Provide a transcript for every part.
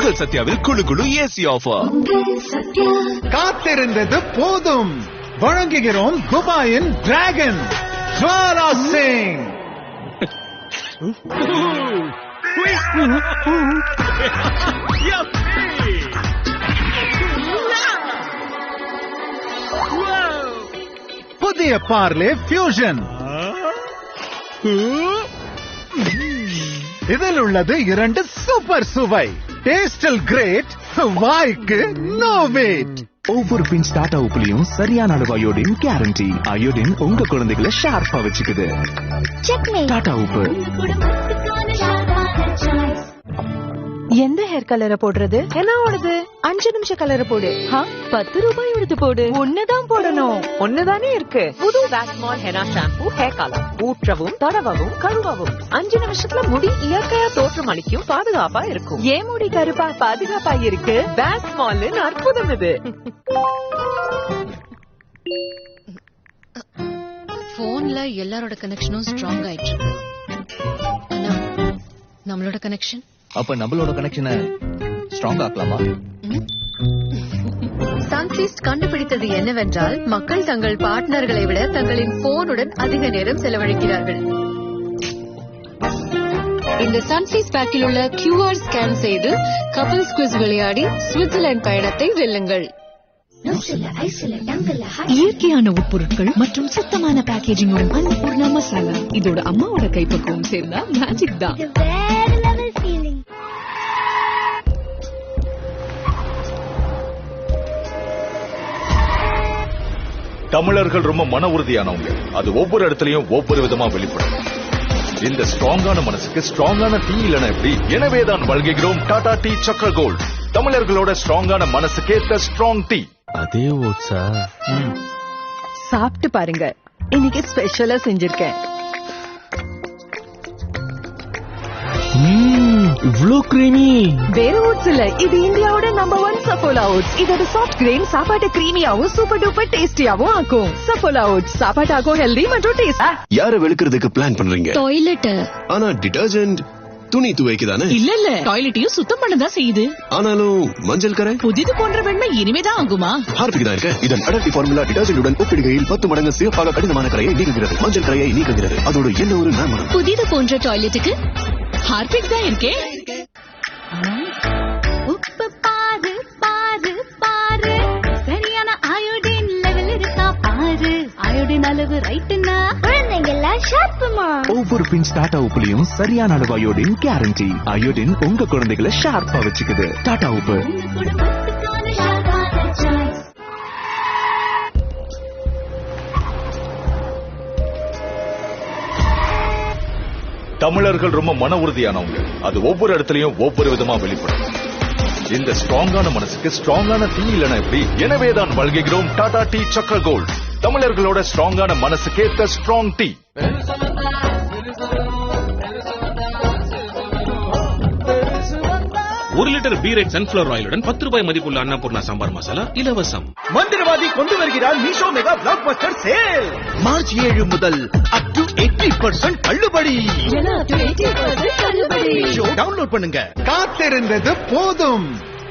உங்கள் சத்யாவில் குளு குளு ஏசி ஆஃபர். காத்திருந்தது போதும். வழங்குகிறோம் துபாயின் டிராகன் ஜுவாலா சிங். புதிய பார்லே ஃபியூஷன். இதில் உள்ளது 2 சூப்பர் சுவை. டேஸ்டல் கிரேட், வாய்க்கு நோ வெயிட். ஒவ்வொரு பின் டாடா உப்புலையும் சரியான அளவு அயோடின் கேரண்டி. அயோடின் உங்க குழந்தைகளை ஷார்ப்பா வச்சுக்குது. டாடா உப்பு. எந்த ஹேர் கலரை போடுறது? என்ன ஓடுது? 5 நிமிஷம் கலரை போடு. 10 ரூபாய் எடுத்து போடு. ஒண்ணுதான் போடணும். ஒண்ணுதானே இருக்கு. புது வேக்ஸ்மால் ஹெனா ஷாம்பு ஹேர் கலர். ஊற்றவும் தடவவும் கழுவவும் 5 நிமிஷத்துல முடி இயற்கையா தோற்றம் அளிக்கும், பாதுகாப்பா இருக்கும். ஏன் முடி கருப்பா பாதுகாப்பா இருக்கு? வேக்ஸ்மால் அற்புதம் இது. போன்ல எல்லாரோட கனெக்ஷனும் ஸ்ட்ராங் ஆயிட்டு இருக்கு. ஆனா நம்மளோட கனெக்ஷன், அப்ப நம்மளோட கனெக்ஷனை ஸ்ட்ராங் ஆக்கலாமா? சன்ஃபீஸ்ட் கண்டுபிடித்தது என்னவென்றால், மக்கள் தங்கள் பார்ட்னர்களை விட தங்களின் போனுடன் அதிக நேரம் செலவழிக்கிறார்கள். இந்த சன்ஃபீஸ்ட் பேக்கில் உள்ள QR ஸ்கேன் செய்து கப்பல்ஸ் குவிஸ் விளையாடி சுவிட்சர்லாந்து பயணத்தை வெல்லுங்கள். இயற்கையான உட்பொருட்கள் மற்றும் சுத்தமான பேக்கேஜிங்குடன் அன்னபூர்ணா மசாலா. இதோட அம்மாவோட கைப்பக்குவம் சேர்ந்தா மேஜிக் தான். தமிழர்கள் ரொம்ப மன உறுதியானவங்க. அது ஒவ்வொரு இடத்துலயும் ஒவ்வொரு விதமா வெளிப்படும். இந்த ஸ்ட்ராங்கான மனசுக்கு ஸ்ட்ராங்கான டீ இல்லனா எப்படி? எனவேதான் வழங்குகிறோம் டாடா டீ சக்கர கோல்ட். தமிழர்களோட ஸ்ட்ராங்கான மனசுக்கேத்த ஸ்ட்ராங் டீ. அதே ஓட்ஸா? சாப்பிட்டு பாருங்க, இன்னைக்கு ஸ்பெஷலா செஞ்சிருக்கேன். இவ்ளோ கிரீமி. வேற ஓட்ஸ் இல்ல, இது இந்தியாவோட நம்பர் 1 சஃபோலா ஓட்ஸ். இதோட சாஃப்ட் கிரெயின் சாப்பாட்டை கிரீமியாவும் சூப்பர் டூப்பர் டேஸ்டியாவும் ஆக்கும். சஃபோலா ஓட்ஸ் சாப்பாட்டாக்கும் ஹெல்தி மற்றும் டேஸ்ட். யார வெளுக்கிறதுக்கு பிளான் பண்றீங்க? டாய்லெட். ஆனா டிடர்ஜென்ட் துணி துவைக்குதானே? இல்ல டாய்லெட்டையும் சுத்தம் பண்ணதான் செய்யுது. ஆனாலும் மஞ்சள் கரை புதிது போன்ற வெண்மை இனிமேதான் ஆகுமா? ஹார்பிக் தான் இருக்க. இதன் அடர்த்தி ஃபார்முலா டிடர்ஜென்டுடன் ஒப்பிடுகையில் 10 மடங்கு சிறப்பாக கடினமான கரையை நீக்குகிறது. மஞ்சள் கரையை நீக்குகிறது. அதோடு என்ன ஒரு நறுமணம். புதிது போன்ற டாய்லெட்டுக்கு ஹார்பிக் தான் இருக்கே. உப்பு பாரு பாரு பாரு, சரியான அயோடின் லெவல் இருக்கா பாரு. அயோடின் அளவு ரைட்டுனா குழந்தைங்க எல்லாம் ஷார்ப்புமா. ஒவ்வொரு பின் டாடா உப்புலையும் சரியான அளவு அயோடின் கேரண்டி. அயோடின் உங்க குழந்தைகளை ஷார்ப்பா வச்சுக்குது. டாடா உப்பு. தமிழர்கள் ரொம்ப மன உறுதியானவங்க. அது ஒவ்வொரு இடத்துலயும் ஒவ்வொரு விதமா வெளிப்படும். இந்த ஸ்ட்ராங்கான மனசுக்கு ஸ்ட்ராங்கான டீ இல்லனா எப்படி? எனவேதான் வழங்குகிறோம் டாடா டீ சக்கர கோல்ட். தமிழர்களோட ஸ்ட்ராங்கான மனசுக்கேத்த ஸ்ட்ராங் டீ. 1 லிட்டர் பீரேட் சன்ஃபிளவர் ஆயிலுடன் 10 ரூபாய் மதிப்புள்ள அன்னபூர்ணா சாம்பார் மசாலா இலவசம். மந்திரவாதி கொண்டு வருகிறார் Meesho mega blockbuster sale. March 7 முதல் அப் டு 80% தள்ளுபடி. டவுன்லோட் பண்ணுங்க. காத்திருந்தது போதும்.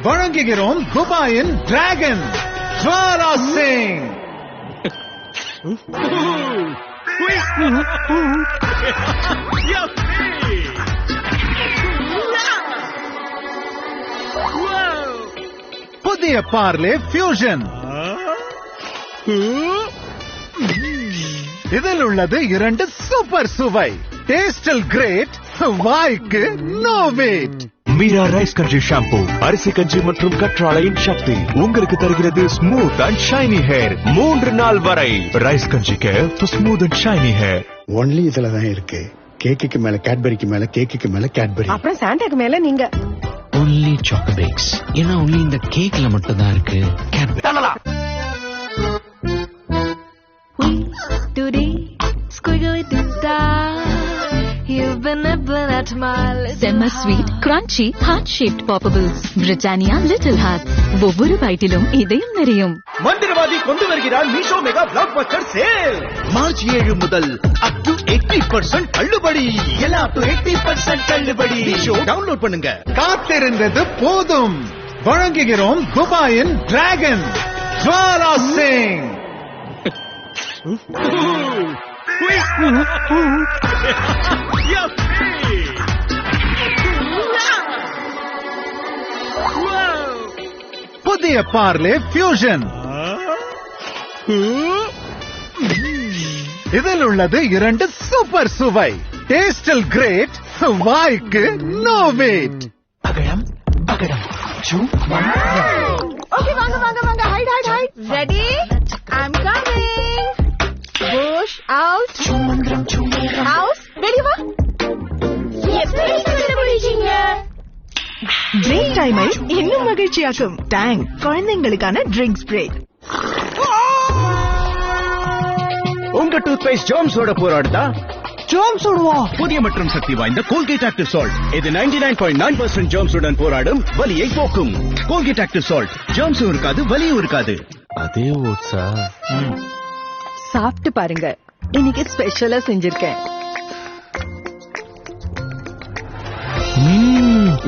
வழங்குகிறோம் துபாயின் டிராகன் ஜுவாலா சிங். புதிய பார்லே ஃபியூஷன். இதில் உள்ளது 2 சூப்பர் சுவை. டேஸ்டல் கிரேட், வாய்க்கு நோ வெயிட். மீரா ரைஸ் கஞ்சி ஷாம்பு அரிசி கஞ்சி மற்றும் கற்றாழையின் சக்தி உங்களுக்கு தருகிறது ஸ்மூத் அண்ட் ஷைனி ஹேர் 3 நாள் வரை. Rice kanji care for smooth and shiny hair. Only இதுலதான் இருக்கு. கேக்குக்கு மேல கேட்பரிக்கு மேல கேக்குக்கு மேல கேட்பரி. அப்புறம் சாண்டாக்கு மேல நீங்க ஒன்லி சாக்லேட்ஸ். ஏன்னா ஒன்லி இந்த கேக்ல மட்டும் தான் இருக்கு Cadbury. Today, squiggly doo-da. You've been nibbling at my little செம்ம sweet crunchy heart shaped poppables Britannia little heart ஒவ்வொரு பைட்டிலும் இதயம் நிறையும். மந்திரவாதி கொண்டு வருகிறார் Meesho mega blockbuster sale. March 7 முதல் அப் டு 80% தள்ளுபடி. எல்லாம் அப் டு 80% தள்ளுபடி. மீஷோ டவுன்லோட் பண்ணுங்க. காத்திருந்தது போதும். வழங்குகிறோம் துபாயின் டிராகன் ஜுவாலா சிங். புதிய பார்லே ஃபியூஷன். இதில் உள்ளது 2 சூப்பர் சுவை. டேஸ்டல் கிரேட், வாய்க்கு நோ வெயிட். அகடம் அகடம் Okay, வாங்க hide. Ready? I'm coming. Push out. House, ready வா. எப்படி கண்டுபிடிச்சீங்க? Break time ஐ இன்னும் மகிழ்ச்சியாக்கும் Tang குழந்தைகளுக்கான drink spray. உங்க டூத் பேஸ்ட் ஜாம்ஸோட போராடுதா? ஜாம்ஸ் ஓடுவா? புதிய மற்றும் சக்தி வாய்ந்த கோல்கேட் ஆக்டிவ் சால்ட். இது 99.9% ஜாம்ஸுடன் போராடும், வலியை போக்கும். Colgate active salt. ஜாம்ஸும் இருக்காது, வலியும் இருக்காது. அதே ஓட்ஸா? சாப்பிட்டு பாருங்க, இன்னைக்கு ஸ்பெஷலா செஞ்சிருக்கேன்.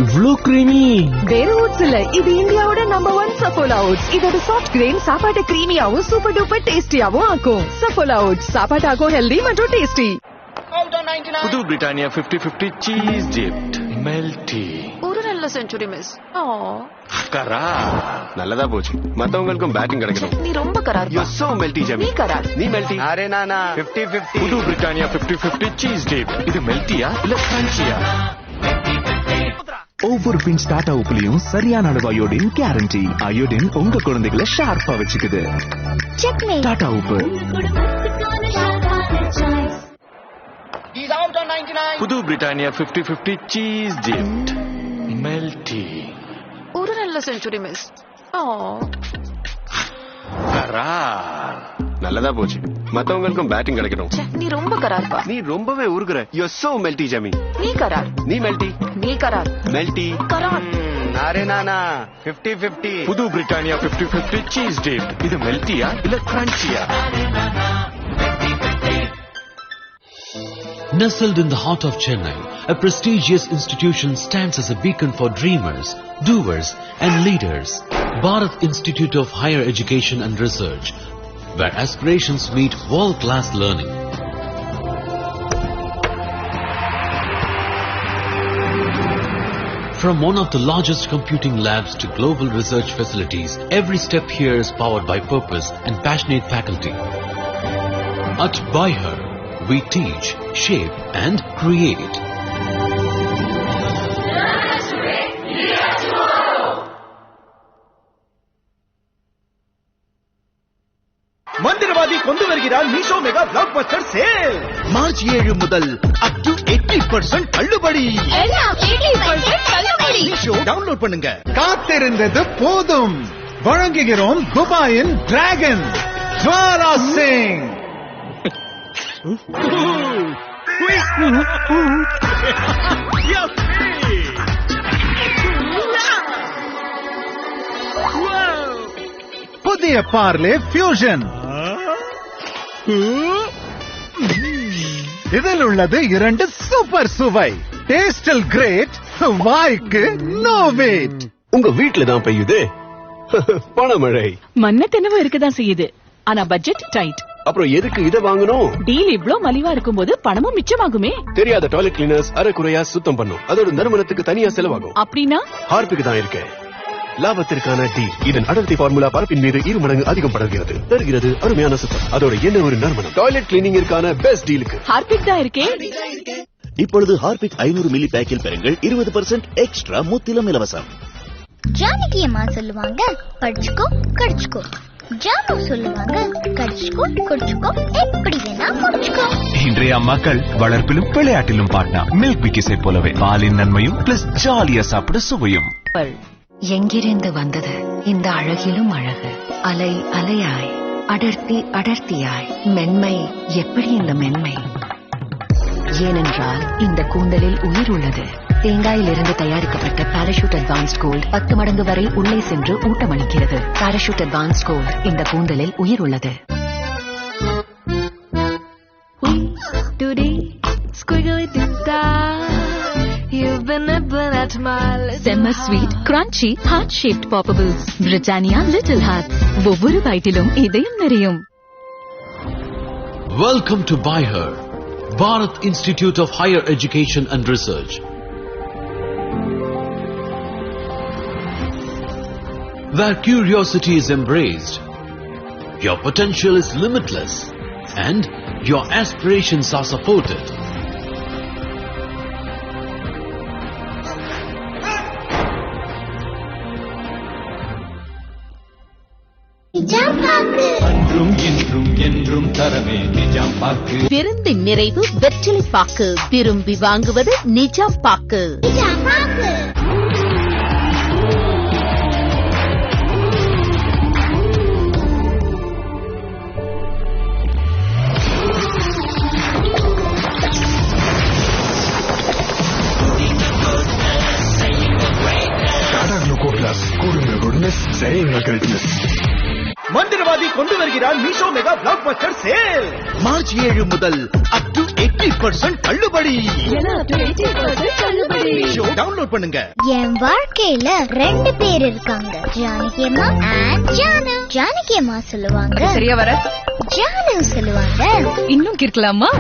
இவ்ளோ கிரீமி. வேற ஓட்ஸ் இல்ல, இது இந்தியாவோட நம்பர் 1 சஃபோலா ஓட்ஸ். இதோட சாஃப்ட் கிரெயின் சாப்பாட்டை கிரீமியாவும் சூப்பர் டூப்பர் டேஸ்டியாவும் ஆக்கும். சஃபோலா ஓட்ஸ் சாப்பாட்டாக்கும் ஹெல்தி மற்றும் டேஸ்டி. புது பிரிட்டானியா 50-50 சீஸ் டிப்ட் மெல்டி. ஒரு நல்ல செஞ்சுரி மிஸ். கரா நல்லதா போச்சு. மத்தவங்களுக்கும் பேட்டிங் கிடைக்கணும். நீ ரொம்ப கரார். You're so melty, Jamie. நீ கரார். நீ melty. அரே நானா 50-50. புது பிரிட்டானியா 50-50 சீஸ் டிப்ட். இது மெல்டியா இல்ல கிரன்ச்சியா? ஒவ்வொரு பிஞ்ச் டாடா உப்புலையும் சரியான அளவு அயோடின் கேரண்டி. அயோடின் உங்க குழந்தைகளை ஷார்ப்பா வச்சுக்குது. டாடா உப்பு. புது பிரிட்டானியா 50-50 சீஸ் டிப்ட் மெல்டி. ஒரு நல்ல செஞ்சுரி மிஸ். கரா நல்லதா போச்சு. மத்தவங்களுக்கும் பேட்டிங் கிடைக்கணும். நீ ரொம்ப கரார்ப்பா. நீ ரொம்பவே உருகுற. You're so melty, Jamie. நீ கரார். நீ melty. நீ கரார். melty. கரார். அரே நானா 50-50. புது பிரிட்டானியா 50-50 சீஸ் டிப்ட். இது மெல்டியா இல்ல கிரன்ச்சியா? Nestled in the heart of Chennai, a prestigious institution stands as a beacon for dreamers, doers and leaders. Bharat Institute of Higher Education and Research, where aspirations meet world-class learning. From one of the largest computing labs to global research facilities, every step here is powered by purpose and passionate faculty. At Byher, we teach, shape and create. மந்திரவாதி கொண்டு வருகிறார் Meesho mega blockbuster sale. March 7 முதல் up to 80% தள்ளுபடி. Meesho download பண்ணுங்க. காத்திருந்தது போதும். வழங்குகிறோம் துபாயின் dragon ஜுவாலா சிங். புதிய பார்லே ஃபியூஷன். இதில் உள்ளது 2 சூப்பர் சுவை. டேஸ்டல் கிரேட், வாய்க்கு நோ வெயிட். உங்க வீட்டுல தான் பெய்யுது பணமழை. மண்ணக்கனவு இருக்கதான் செய்யுது, ஆனா பட்ஜெட் டைட். அப்புறம் எதுக்கு இதை வாங்கணும்? டீல் இவ்ளோ மலிவா இருக்கும்போது பணமும் மிச்சமாகுமே. தெரியாத டாய்லெட் கிளீனர்ஸ் அரைக்குறையா சுத்தம் பண்ணும். அதோட நறுமணத்துக்கு தனியா செலவாகும். அப்படின்னா ஹார்பிக் தான் இருக்கு. லாபத்திற்கான டீ. இதன் அடர்த்தி ஃபார்முலா பரப்பின் மீது 2 மடங்கு அதிகம் படர்கிறது. தருகிறது அருமையான சுத்தம். அதோட என்ன ஒரு நறுமணம். டாய்லெட் கிளீனிங்கிற்கான பெஸ்ட் டீலுக்கு ஹார்பிக் தான் இருக்கே. இப்பொழுது ஹார்பிக் 500 மில்லி பேக்கில் பெறுங்கள் 20% எக்ஸ்ட்ரா முற்றிலும் இலவசம். ஜானகி அம்மா சொல்லுவாங்க, படிச்சுக்கோ கடிச்சுக்கோ. ஜானு சொல்லுவாங்க, கடிச்சுக்கோ குடிச்சுக்கோ, எப்படி வேணா முடிச்சுக்கோ. இன்றைய அம்மாக்கள் வளர்ப்பிலும் விளையாட்டிலும் பாட்னா மில்க் பிக்கிஸை போலவே பாலின் நன்மையும் பிளஸ் ஜாலியா சாப்பிட சுவையும். எங்கிருந்து வந்தது இந்த அழகிலும் அழகு? அலை அலையாய், அடர்த்தி அடர்த்தியாய், மென்மை எப்படி இந்த மென்மை? ஏனென்றால் இந்த கூந்தலில் உயிர் உள்ளது. தேங்காயிலிருந்து தயாரிக்கப்பட்ட பாராசூட் அட்வான்ஸ்ட் கோல்ட் 10 மடங்கு வரை உள்ளே சென்று ஊட்டமளிக்கிறது. பாராசூட் அட்வான்ஸ்ட் கோல்ட், இந்த கூந்தலில் உயிர் உள்ளது. செம்ம sweet, crunchy, heart shaped poppables. Britannia little hearts. ஒவ்வொரு பைட்டிலும் இதயம் நிறையும். Welcome to BIHER, Bharat Institute of Higher Education and Research. Where curiosity is embraced, your potential is limitless, and your aspirations are supported. விருந்தின் நிறைவு வெற்றிலை பாக்கு. விரும்பி வாங்குவது நிஜாம் பாக்கு. மந்திரவாதி கொண்டு வருகிறார் Meesho mega blockbuster sale. March 7 முதல் அப் டு 80% தள்ளுபடி. டவுன்லோட் பண்ணுங்க. என் வாழ்க்கையில 2 பேர் இருக்காங்க, ஜானகி அம்மா and ஜானு. ஜானகி அம்மா சொல்லுவாங்க சரியா வர, ஜானு சொல்லுவாங்க இன்னும் கேட்கலாமா.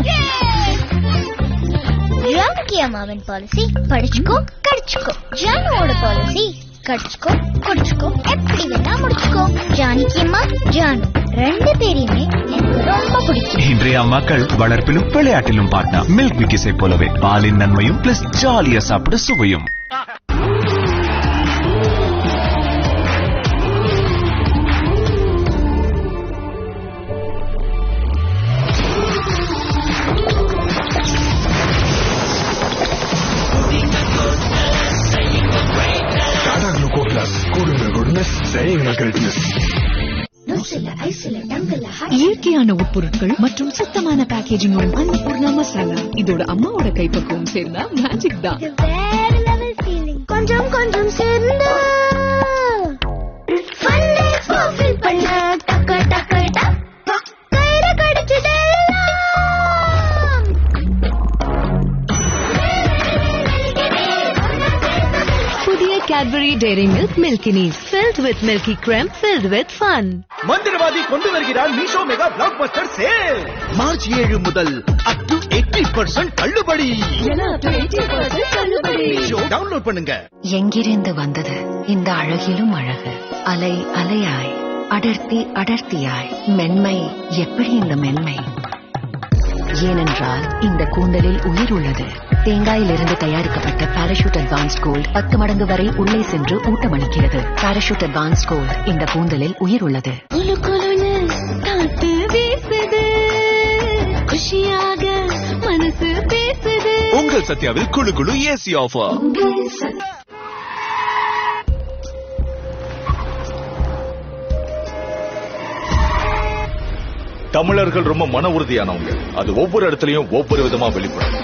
ஜானகி அம்மாவின் பாலிசி படிச்சுக்கோ கடிச்சுக்கோ. ஜானுவோட பாலிசி கடிச்சுக்கோ குடிச்சுக்கோ, எப்படி வேணா முடிச்சுக்கோ. ஜானகி அம்மா ஜானு 2 பேரையுமே எனக்கு ரொம்ப பிடிக்கும். இன்றைய மக்கள் வளர்ப்பிலும் விளையாட்டிலும் பார்த்தா மில்க் விக்கிஸை போலவே பாலின் நன்மையும் பிளஸ் ஜாலியா சாப்பிட சுவையும். இயற்கையான உட்பொருட்கள் மற்றும் சுத்தமான பேக்கேஜிங்குடன் அன்னபூர்ணா மசாலா. இதோட அம்மாவோட கைப்பக்குவம் சேர்ந்தா மேஜிக் தான். கொஞ்சம் கொஞ்சம் சேர்ந்து Cadbury Dairy Milk Milkinis, filled with milky cream, filled with fun. மந்திரவாதி கொண்டு வருகிறார் Meesho mega blockbuster sale. March 7 முதல் அப் டு 80% தள்ளுபடி. டவுன்லோட் பண்ணுங்க. எங்கிருந்து வந்தது இந்த அழகிலும் அழகு? அலை அலையாய், அடர்த்தி அடர்த்தியாய், மென்மை எப்படி இந்த மென்மை? ஏனென்றால் இந்த கூந்தலில் உயிர் உள்ளது. தேங்காயிலிருந்து தயாரிக்கப்பட்ட பாராசூட் அட்வான்ஸ்ட் கோல்ட் 10 மடங்கு வரை உள்ளே சென்று ஊட்டமளிக்கிறது. பாராசூட் அட்வான்ஸ்ட் கோல்ட், இந்த கூந்தலில் உயிர் உள்ளது. உங்கள் சத்யாவில் குழு குழு ஏசி ஆஃபர். தமிழர்கள் ரொம்ப மன உறுதியானவங்க. அது ஒவ்வொரு இடத்துலயும் ஒவ்வொரு விதமா வெளிப்படும்.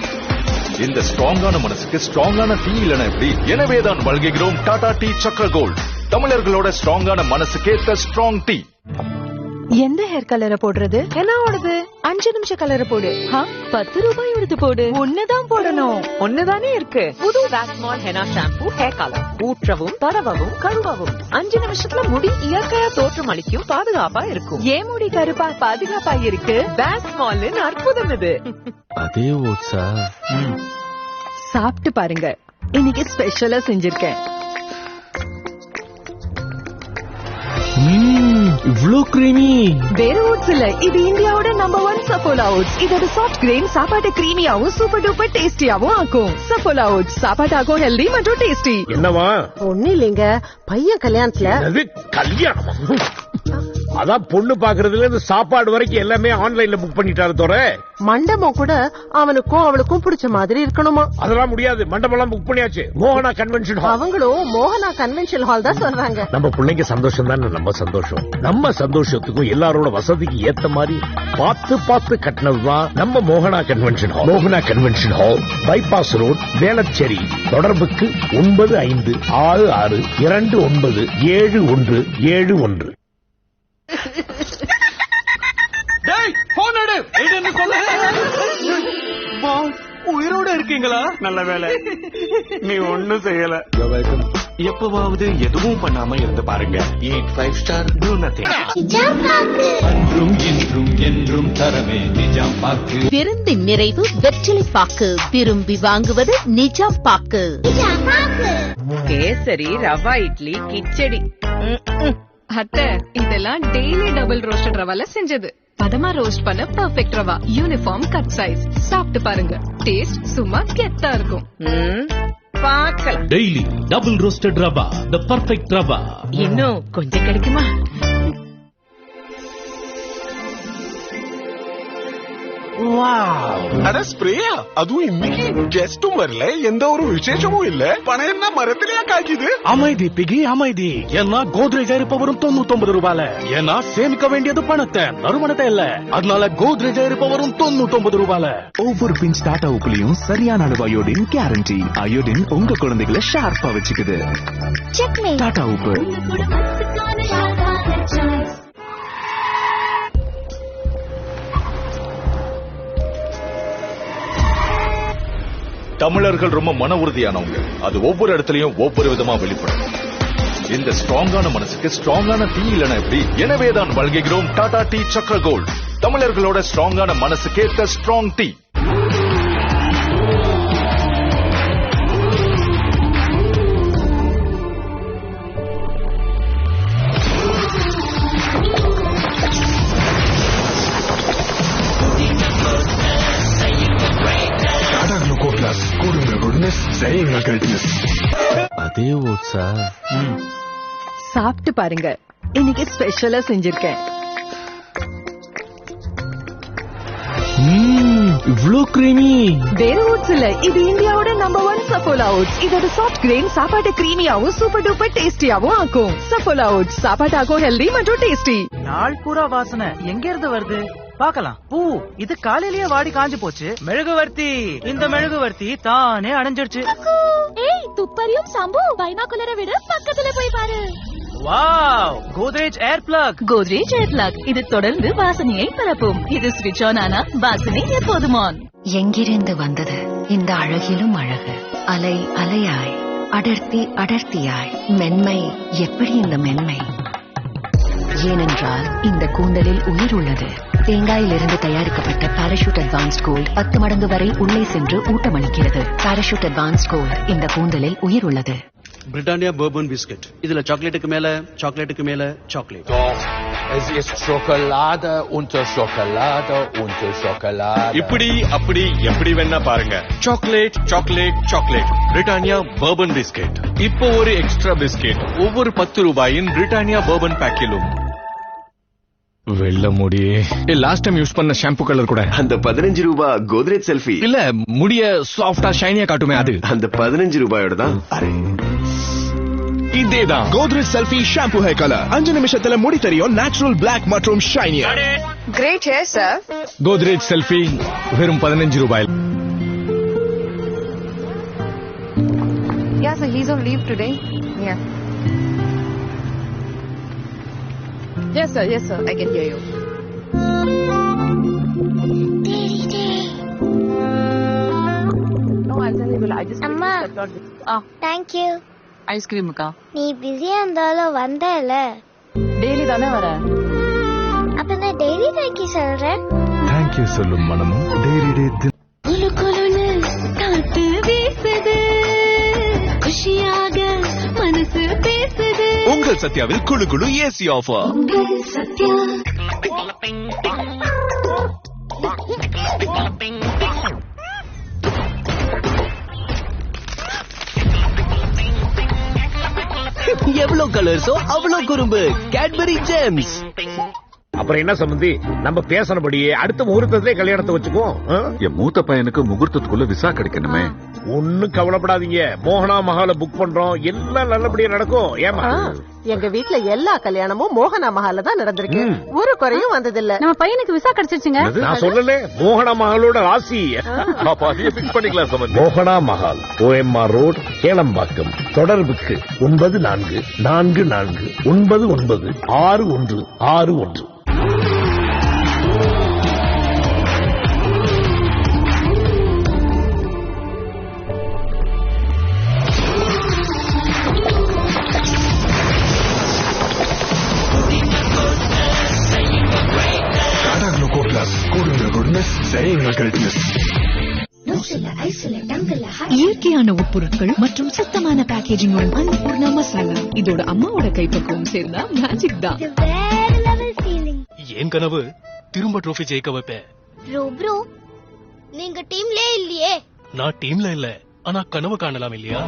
இந்த ஸ்ட்ராங்கான மனசுக்கு ஸ்ட்ராங்கான டீ இல்லனா எப்படி? எனவேதான் வழங்குகிறோம் டாடா டீ சக்கர கோல்ட். தமிழர்களோட ஸ்ட்ராங்கான மனசுக்கேத்த ஸ்ட்ராங் டீ. எந்த ஹேர் கலரை போடுறது? என்ன ஓடுது? 5 நிமிஷ கலரை போடு. 10 ரூபாய் எடுத்து போடு. ஒண்ணுதான் போடணும். ஒண்ணுதானே இருக்கு. புது வேக்ஸ்மால் ஹெனா ஷாம்பு ஹேர் கலர். ஊற்றவும் தடவவும் கழுவவும் 5 நிமிஷத்துல முடி இயற்கையா தோற்றம் அளிக்கும், பாதுகாப்பா இருக்கும். ஏன் முடி கருப்பா பாதுகாப்பா இருக்கு? வேக்ஸ்மாலின் அற்புதம் இது. அதே ஓட்ஸா? சாப்பிட்டு பாருங்க, இன்னைக்கு ஸ்பெஷலா செஞ்சிருக்கேன். இவ்ளோ கிரீமி. வேற ஓட்ஸ் இல்ல, இது இந்தியாவோட நம்பர் 1 சஃபோலா ஓட்ஸ். இதோட சாஃப்ட் கிரெயின் சாப்பாட்டை கிரீமியாவும் சூப்பர் டூப்பர் டேஸ்டியாவும் ஆக்கும். சஃபோலா ஓட்ஸ் சாப்பாட்டாக்கும் ஹெல்தி மற்றும் டேஸ்டி. என்னவா? ஒண்ணு இல்லைங்க, பையன் கல்யாணத்துல. கல்யாணம் அதான் பொண்ணு பாக்குறதுல இருந்து சாப்பாடு வரைக்கும் எல்லாமே ஆன்லைன்ல புக் பண்ணிட்டாரு தோற. மண்டபம் கூட அவனுக்கும் அவளுக்கும் பிடிச்ச மாதிரி இருக்கணுமா? அதெல்லாம் முடியாது, மண்டபம் எல்லாம் புக் பண்ணியாச்சு. மோகனா கன்வென்ஷன் ஹால். அவங்களும் மோகனா கன்வென்ஷன் ஹால் தான் சொல்றாங்க. நம்ம பிள்ளைங்க சந்தோஷம் தானே நம்ம சந்தோஷம். நம்ம சந்தோஷத்துக்கும் எல்லாரோட வசதிக்கு ஏத்த மாதிரி பார்த்து பார்த்து கட்டினதுதான் நம்ம மோகனா கன்வென்ஷன் ஹால். மோகனா convention hall, bypass road, Velachery. தொடர்புக்கு 9556297171. உயிரோட இருக்கீங்களா? நல்ல வேலை, நீ ஒண்ணும் செய்யல. எப்பவாவது எதுவும் பண்ணாம இருந்து பாருங்க. 8 5 ஸ்டார் do nothing. அன்றும் இன்றும் என்றும் தரவே நிஜாம் பாக்கு. விருந்தின் நிறைவு வெற்றிலை பாக்கு. விரும்பி வாங்குவது நிஜாம் பாக்கு. கேசரி, ரவா இட்லி, கிச்சடி. அத்தை, இதெல்லாம் டெய்லி டபுள் ரோஸ்டட் ரவால செஞ்சது. பதமா ரோஸ்ட் பண்ண perfect rava, uniform cut size. சாப்பிட்டு பாருங்க, டேஸ்ட் சும்மா கெத்தா இருக்கும். பார்க்கலாம். Daily double roasted rava, the perfect rava. இன்னும் கொஞ்சம் கிடைக்குமா? அட ஸ்ப்ரேயா, அதுவும் இன்னைக்கு கெஸ்டும் வரல, எந்த ஒரு விசேஷமும் இல்ல. பணம் என்ன மரத்திலேயே காய்க்குது. அமைதி பிகி அமைதி. ஏன்னா கோத்ரேஜ் இருப்பவரும் 99 ரூபாயில. ஏன்னா சேமிக்க வேண்டியது பணத்தை, நறுமணத்தை இல்ல. அதனால கோத்ரேஜ் இருப்பவரும் 99 ரூபாயில. ஒவ்வொரு பிஞ்ச் டாடா உப்புலையும் சரியான அளவு அயோடின் கேரண்டி. அயோடின் உங்க குழந்தைகளை ஷார்ப்பா வச்சுக்குது. டாடா உப்பு. தமிழர்கள் ரொம்ப மன உறுதியானவங்க. அது ஒவ்வொரு இடத்துலயும் ஒவ்வொரு விதமா வெளிப்படும். இந்த ஸ்ட்ராங்கான மனசுக்கு ஸ்ட்ராங்கான டீ இல்லனா எப்படி? எனவேதான் வழங்குகிறோம் டாடா டீ சக்கர கோல்ட். தமிழர்களோட ஸ்ட்ராங்கான மனசுக்கு ஏத்த ஸ்ட்ராங் டீ. அதே ஓட்ஸா? சாப்பிட்டு பாருங்க, இன்னைக்கு ஸ்பெஷலா செஞ்சிருக்கேன். இவ்ளோ கிரீமி. வேற ஓட்ஸ் இல்ல, இது இந்தியாவோட நம்பர் 1 சஃபோலா ஓட்ஸ். இதோட சாஃப்ட் கிரெயின் சாப்பாட்டை கிரீமியாவும் சூப்பர் டூப்பர் டேஸ்டியாவும் ஆக்கும். சஃபோலா ஓட்ஸ் சாப்பாட்டாக்கும் ஹெல்தி மற்றும் டேஸ்டி. நாள் பூரா வாசனை எங்க இருந்து வருது? பாக்கலாம். பூ இது காலையிலேயே வாடி காஞ்சு போச்சு. மெழுகுவர்த்தி, இந்த மெழுகுவர்த்தி தானே அணைஞ்சிடுச்சு. ஏய், துப்பறியும் சம்பு பைனாகுலரை விட பக்கத்துல போய் பாரு. வாவ், கோத்ரேஜ் ஏர் பிளக். கோத்ரேஜ் ஏர் பிளக், இது தொடர்ந்து வாசனையை பரப்பும். இது ஸ்விட்ச் ஆன் ஆனா வாசனை எப்போதும் ஆன். எங்கிருந்து வந்தது இந்த அழகிலும் அழகு? அலை அலையாய், அடர்த்தி அடர்த்தியாய், மென்மை எப்படி இந்த மென்மை? ஏனென்றால் இந்த கூந்தலில் உயிர் உள்ளது. தேங்காயிலிருந்து தயாரிக்கப்பட்ட பாராசூட் அட்வான்ஸ்ட் கோல்ட் 10 மடங்கு வரை உள்ளே சென்று ஊட்டமளிக்கிறது. பாராசூட் அட்வான்ஸ்ட் கோல்ட், இந்த கூந்தலில் உயிர் உள்ளது. Britannia Bourbon biscuit. இதுல சாக்லேட்டுக்கு மேல சாக்லேட்டுக்கு மேல chocolate. Es ist Schokolade unter Schokolade unter Schokolade. இப்படி அப்படி எப்படி வேணா பாருங்க. Chocolate chocolate chocolate. Britannia Bourbon biscuit. இப்போ ஒரு எக்ஸ்ட்ரா பிஸ்கட் ஒவ்வொரு 10 ரூபாயின் பிரிட்டானியா பர்பன் பேக்கிலும். வெள்ள முடி. லாஸ்ட் டைம் யூஸ் பண்ண ஷாம்பு கலர் கூட. அந்த 15 ரூபாய் கோத்ரேஜ் செல்ஃபி இல்ல, முடிய சாஃப்டா ஷைனியா காட்டுமே அது. அந்த 15 ரூபாயோட தான். இதேதான் Godrej selfie shampoo hair colour. 5 நிமிஷத்துல முடி தெரியும், நேச்சுரல் பிளாக் மற்றும் ஷைனியா. Great hair sir. Godrej selfie வெறும் 15 ரூபாய். Yeah, sir, he's on leave today. Yeah. Yes, sir, I can hear you. No, I'll tell you. I just. Amma. Thank you. ஐஸ்கிரீமுக்கா? நீ பிஸியா இருந்தாலும் வந்தல. டெய்லி தானே வரேன். அப்ப நான் டெய்லி தேங்க்யூ சொல்றேன். தேங்க்யூ சொல்லும் மனமும் டெய்லி குலு குலுன்னு காத்து வீசுது, குஷியாக மனசு பேசுது. உங்கள் சத்யாவில் குழு குழு ஏசி ஆஃபர். சத்யா. எவ்வளவு கலர்ஸோ அவ்வளவு குறும்பு. Cadbury gems. அப்புறம் என்ன சம்பந்தி, நம்ம பேசினபடியே அடுத்த முகூர்த்தத்திலே கல்யாணத்தை வச்சுக்குவோம். என் மூத்த பையனுக்கு முகூர்த்தத்துக்குள்ள விசா கிடைக்கணுமே. ஒண்ணும் கவலைப்படாதீங்க, மோகனா மஹால புக் பண்றோம், எல்லாம் நல்லபடியா நடக்கும். ஏமா, எங்க வீட்ல எல்லா கல்யாணமும் மோகனா மஹால்ல தான் நடந்திருக்கு. ஒரு குறையும் வந்ததில்ல. நம்ம பையனுக்கு விசா கிடைச்சிருச்சுங்க. நான் சொல்லல, மோகனா மஹாலோட ராசி. பண்ணிக்கலாம் சம்பந்தி. மோகனா மஹால், OMR ரோட், கேளம்பாக்கம். தொடர்புக்கு 9444996161. இயற்கையான உட்பொருட்கள் மற்றும் சுத்தமான பேக்கேஜிங்குடன் அன்னபூர்ணா மசாலா. இதோட அம்மாவோட கைப்பக்குவம் சேர்ந்தா மேஜிக் தான். ஏன் கனவு திரும்ப ட்ரோஃபி ஜெயிக்க வைப்பேன். ப்ரோ நீங்க டீம்லே இல்லையே. நான் டீம்ல இல்ல, ஆனா கனவு காணலாம் இல்லையா?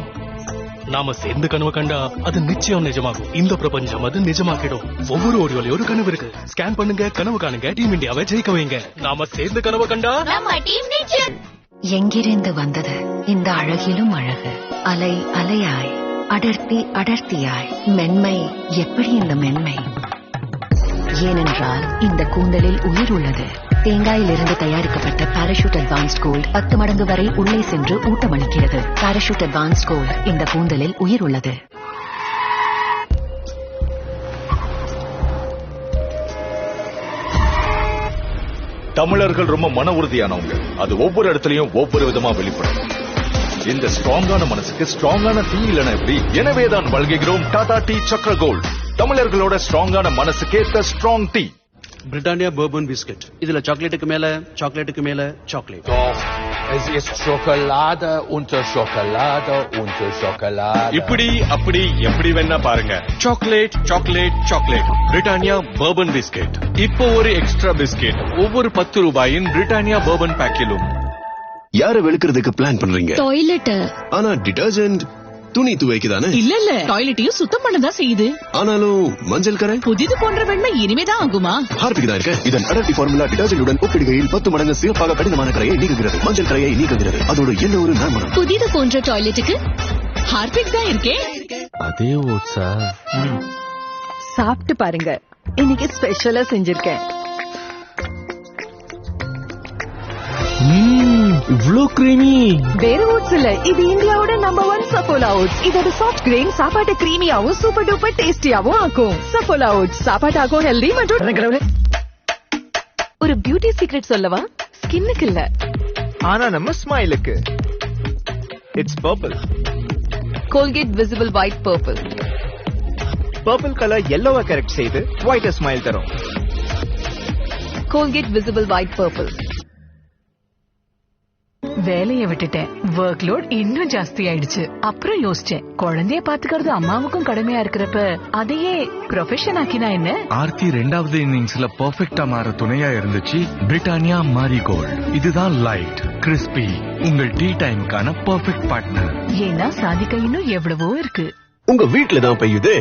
நாம சேர்ந்து கனவு கண்டா அது நிச்சயம் நிஜமாகும். இந்த பிரபஞ்சம் அது நிஜமாக்கிடும். ஒவ்வொரு ஓடியோலையும் ஒரு கனவு இருக்கு. ஸ்கேன் பண்ணுங்க, கனவு காணுங்க, டீம் இந்தியாவை ஜெயிக்க வைங்க. நாம சேர்ந்து கனவு கண்டா நம்ம டீம் நிச்சயம். எங்கிருந்து வந்தது இந்த அழகிலும் அழகு? அலை அலையாய், அடர்த்தி அடர்த்தியாய், மென்மை எப்படி இந்த மென்மை? ஏனென்றால் இந்த கூந்தலில் உயிர் உள்ளது. தேங்காயிலிருந்து தயாரிக்கப்பட்ட பாராசூட் அட்வான்ஸ்ட் கோல்ட் 10 மடங்கு வரை உள்ளே சென்று ஊட்டமளிக்கிறது. பாராசூட் அட்வான்ஸ்ட் கோல்ட், இந்த கூந்தலில் உயிர் உள்ளது. தமிழர்கள் ரொம்ப மன உறுதியானவங்க. அது ஒவ்வொரு இடத்துலயும் ஒவ்வொரு விதமா வெளிப்படும். இந்த ஸ்ட்ராங்கான மனசுக்கு ஸ்ட்ராங்கான டீ இல்லனா எப்படி? எனவேதான் வழங்குகிறோம் டாடா டீ சக்ர கோல்ட். தமிழர்களோட ஸ்ட்ராங்கான மனசுக்கேத்த strong tea. Britannia Bourbon biscuit. இதுல சாக்லேட்டுக்கு மேல சாக்லேட்டுக்கு மேல chocolate. Es ist Schokolade unter Schokolade unter Schokolade. இப்படி அப்படி எப்படி வேணா பாருங்க. Chocolate chocolate chocolate. Britannia Bourbon biscuit. இப்போ ஒரு எக்ஸ்ட்ரா பிஸ்கட் ஒவ்வொரு 10 ரூபாயின் பிரிட்டானியா பர்பன் பேக்கிலும். யார வெளுக்கிறதுக்கு பிளான் பண்றீங்க? டாய்லெட். ஆனா டிடர்ஜென்ட் துணி துவைக்குதானே? இல்ல டாய்லெட்டையும் சுத்தம் பண்ணதான் செய்யுது. ஆனாலும் மஞ்சள் கரை புதிது போன்ற வெண்மை இனிமேதான் ஆகுமா? ஹார்பிக் தான் இருக்க. இதன் அடர்த்தி ஃபார்முலா டிடர்ஜென்டுடன் ஒப்பிடுகையில் 10 மடங்கு சிறப்பாக கடினமான கரையை நீக்குகிறது. மஞ்சள் கரையை நீக்குகிறது. அதோட என்ன ஒரு நறுமணம். புதிது போன்ற டாய்லெட்டுக்கு ஹார்பிக் தான் இருக்கே. அதே ஓட்ஸா? சாப்பிட்டு பாருங்க, இன்னைக்கு ஸ்பெஷலா செஞ்சிருக்கேன். இவ்ளோ கிரீமி. வேற ஓட்ஸ் இல்ல, இது இந்தியாவோட நம்பர் 1 சஃபோலா ஓட்ஸ். இதோட சாஃப்ட் கிரெயின் சாப்பாட்டை கிரீமியாவும் சூப்பர் டூப்பர் டேஸ்டியாவும் ஆக்கும். சஃபோலா ஓட்ஸ் சாப்பாட்டாக்கும் ஹெல்தி மற்றும் ஒரு பியூட்டி சீக்ரெட் சொல்லவா? ஸ்கின்னுக்கு இல்ல, ஆனா நம்ம ஸ்மைலுக்கு. It's purple. Colgate visible white purple. Purple colour yellow-வ கரெக்ட் செய்து ஒயிட் ஸ்மைல் தரும். Colgate visible white purple. வேலையை விட்டுட்டேன். ஒர்க் லோட் இன்னும் ஜாஸ்தி ஆயிடுச்சு. அப்புறம் யோசிச்சேன், குழந்தைய பாத்துக்கிறது அம்மாவுக்கும் கடமையா இருக்கிறப்ப அதையே ப்ரொஃபஷன் ஆக்கினா என்ன? ஆர்த்தி 2வது இன்னிங்ஸ்ல பெர்ஃபெக்ட்டா மாற துணையா இருந்துச்சு பிரிட்டானியா மாரி கோல்ட். இதுதான் லைட் கிறிஸ்பி உங்கள் டீ டைம்க்கான பெர்ஃபெக்ட் பார்ட்னர். ஏன்னா சாதிக்க இன்னும் எவ்வளவோ இருக்கு. உங்க வீட்டுல தான் பெய்யுது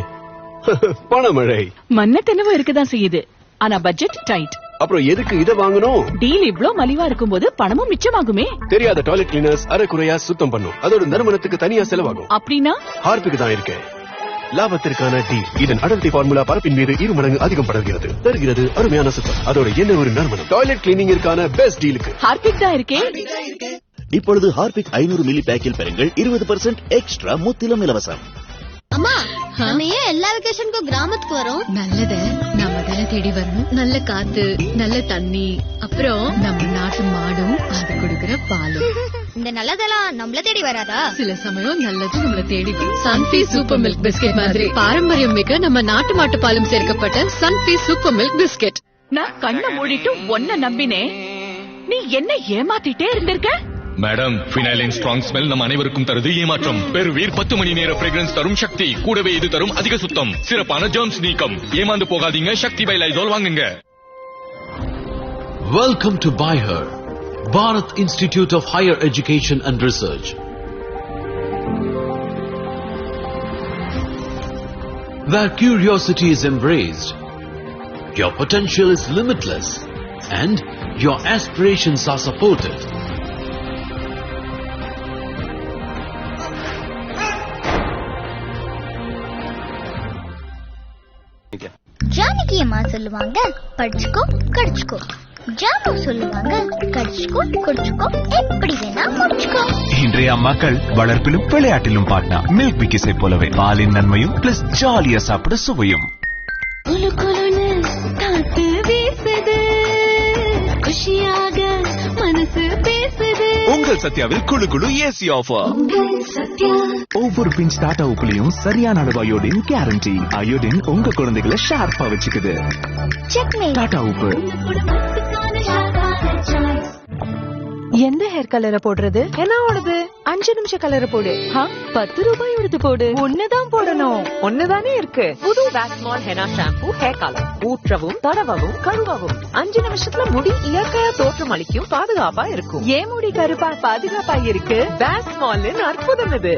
பணமழை. மண்ணத்தனவு இருக்கதான் செய்யுது, ஆனா பட்ஜெட் டைட். அப்புறம் எதுக்கு இத வாங்கணும்? டீல் இவ்ளோ மலிவா இருக்கும்போது பணமும் மிச்சமாகுமே. தெரியாத டாய்லெட் கிளீனர்ஸ் அரைக்குறையா சுத்தம் பண்ணும். அதோட நறுமணத்துக்கு தனியா செலவாகும். அப்படின்னா ஹார்பிக் தான் இருக்கு. லாபத்திற்கான டீ. இதன் அடர்த்தி ஃபார்முலா பரப்பின் மீது 2 மடங்கு அதிகம் படர்கிறது. தருகிறது அருமையான சுத்தம். அதோட என்ன ஒரு நறுமணம். டாய்லெட் கிளீனிங்கிற்கான பெஸ்ட் டீலுக்கு ஹார்பிக் தான் இருக்கே. இப்பொழுது ஹார்பிக் 500 மில்லி பேக்கில் பெறுங்கள் 20% எக்ஸ்ட்ரா முற்றிலும் இலவசம். அம்மா, நம்ம ஏன் எல்லா வெக்கேஷனுக்கும் கிராமத்துக்கு வரோம்? நல்லத நம்ம தானே தேடி வரணும். நல்ல காத்து, நல்ல தண்ணி, அப்புறம் நம்ம நாட்டு மாடும் அது கொடுக்கிற பாலும். இந்த நல்லதெல்லாம் நம்மள தேடி வராதா? சில சமயம் நல்லது நம்மள தேடி வரும். சன்ஃபீஸ் சூப்பர் மில்க் பிஸ்கெட் மாதிரி பாரம்பரியம் மிக்க நம்ம நாட்டு மாட்டு பாலும் சேர்க்கப்பட்ட சன்ஃபீஸ் சூப்பர் மில்க் பிஸ்கெட். நான் கண்ணை மூடிட்டு ஒன்ன நம்பினேன், நீ என்ன ஏமாத்திட்டே இருந்திருக்க. மேடம், ஃபினாலின் ஸ்ட்ராங் ஸ்மெல் நம் அனைவருக்கும் தருது ஏமாற்றம். பெருவீர் 10 மணி நேர ஃப்ரேக்ரன்ஸ் தரும் சக்தி. கூடவே இது தரும் அதிக சுத்தம், சிறப்பான ஜெர்ம்ஸ் நீக்கம். ஏமாந்து போகாதீங்க, சக்தி பை லைசால் வாங்குங்க. Welcome to BIHER, Bharat Institute of Higher Education and Research. Where curiosity is embraced, Your potential is limitless and your aspirations are supported. Janaki அம்மா சொல்லுவாங்க படிச்சுக்கோ கடிச்சுக்கோ. ஜானு சொல்லுவாங்க கடிச்சுக்கோ குடிச்சுக்கோ எப்படி வேணா முடிச்சுக்கோ. இன்றைய அம்மாக்கள் வளர்ப்பிலும் விளையாட்டிலும் பாட்னா மில்க் பிக்கிஸை போலவே பாலின் நன்மையும் பிளஸ் ஜாலியா சாப்பிட சுவையும். குஷியாக மனசு பேசுது. உங்கள் சத்யாவில் குழு குழு ஏசி ஆஃபர். ஒவ்வொரு பிஞ்ச் டாடா உப்புலையும் சரியான அளவு அயோடின் கேரண்டி. அயோடின் உங்க குழந்தைகளை ஷார்ப்பா வச்சுக்குது. டாடா உப்பு. எந்த ஹேர் கலரை போடுறது? என்னோடது 5 நிமிஷ கலரை போடு. 10 ரூபாய் எடுத்து போடு. ஒண்ணுதான் போடணும். ஒண்ணுதானே இருக்கு. புது வேக்ஸ்மால் ஹெனா ஷாம்பு ஹேர் கலர். ஊற்றவும் தடவவும் கழுவவும் 5 நிமிஷத்துல முடி இயற்கையா தோற்றம் அளிக்கும், பாதுகாப்பா இருக்கும். ஏன் முடி கருப்பா பாதுகாப்பா இருக்கு? வேக்ஸ்மாலின் அற்புதம் இது.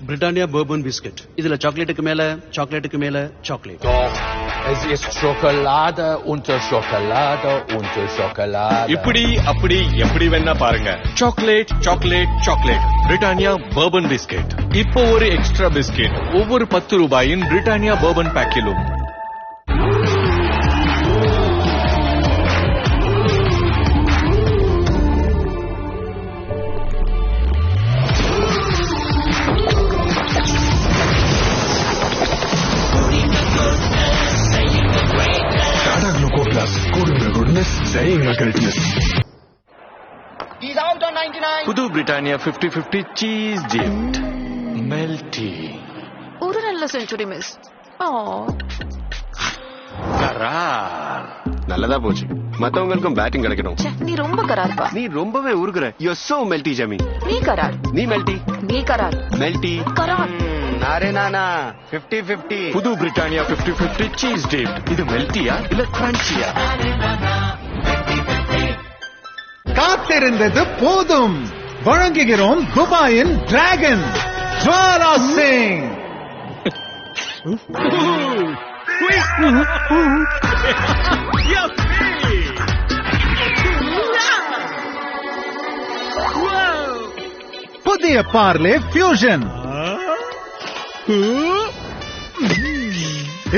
Britannia Bourbon biscuit. இதுல சாக்லேட்டுக்கு மேல சாக்லேட்டுக்கு மேல chocolate. Es ist Schokolade unter Schokolade unter Schokolade. இப்படி அப்படி எப்படி வேணா பாருங்க. Chocolate chocolate chocolate. Britannia Bourbon biscuit. இப்போ ஒரு எக்ஸ்ட்ரா பிஸ்கட் ஒவ்வொரு 10 ரூபாயின் பிரிட்டானியா பர்பன் பேக்கிலும். புது பிரிட்டானியா 50-50 சீஸ் டிப்ட் மெல்டி. ஒரு நல்ல செஞ்சுரி மிஸ். கரார். நல்லதா போச்சு. மத்தவங்களுக்கும் பேட்டிங் கிடைக்கணும். நீ ரொம்ப கரார்ப்பா. நீ ரொம்பவே உருகுற. You're so melty Jamui. நீ கரார். நீ மெல்டி. நீ கரார். மெல்டி. கரார். அரே நானா 50-50. புது பிரிட்டானியா 50-50 சீஸ் டிப்ட். இது மெல்டியா இல்ல கிரன்ச்சியா? காத்திருந்தது போதும். வழங்குகிறோம் துபாயின் டிராகன் ஜுவாலா சிங். புதிய பார்லே ஃபியூஷன்.